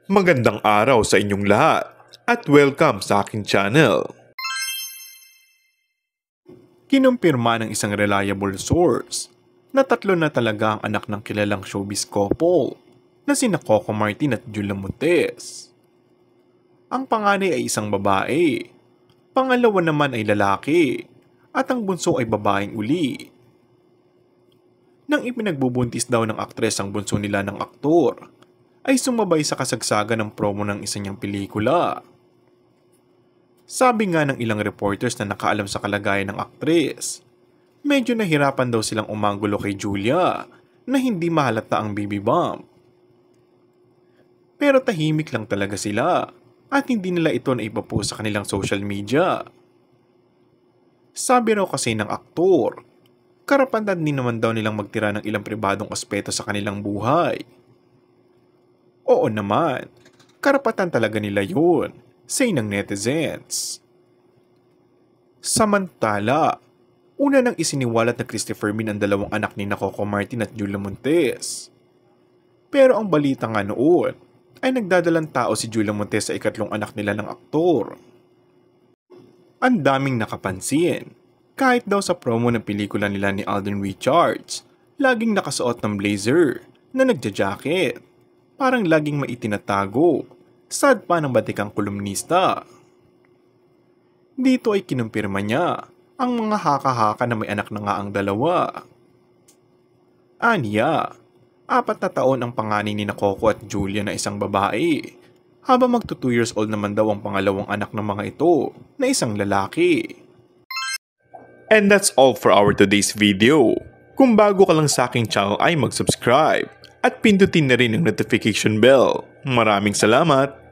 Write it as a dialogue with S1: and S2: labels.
S1: Magandang araw sa inyong lahat at welcome sa aking channel. Kinumpirma ng isang reliable source na 3 na talaga ang anak ng kilalang showbiz couple na sina Coco Martin at Julia Montes. Ang panganay ay isang babae, pangalawa naman ay lalaki at ang bunso ay babaeng uli. Nang ipinagbubuntis daw ng aktres ang bunso nila ng aktor, ay sumabay sa kasagsagan ng promo ng isa niyang pelikula. Sabi nga ng ilang reporters na nakaalam sa kalagayan ng aktres, medyo nahirapan daw silang umagulo kay Julia na hindi mahalata ang baby bump. Pero tahimik lang talaga sila at hindi nila ito naipapost sa kanilang social media. Sabi raw kasi ng aktor, karapatan din naman daw nilang magtira ng ilang pribadong aspeto sa kanilang buhay. Oo naman, karapatan talaga nila yun, say ng netizens. Samantala, una nang isiniwalat na Christopher Min ang 2 anak ni Coco Martin at Julia Montes. Pero ang balita nga noon ay nagdadalang tao si Julia Montes sa ikatlong anak nila ng aktor. Ang daming nakapansin, kahit daw sa promo ng pelikula nila ni Alden Richards, laging nakasuot ng blazer na nagja-jacket. Parang laging maitinatago, sad pa ng batikang kolumnista. Dito ay kinumpirma niya ang mga haka-haka na may anak na nga ang 2. Aniya, 4 na taon ang panganay ni Coco at Julia na isang babae, habang magto 2 years old naman daw ang pangalawang anak ng mga ito na isang lalaki. And that's all for our today's video. Kung bago ka lang sa aking channel ay mag-subscribe at pindutin na rin ang notification bell. Maraming salamat!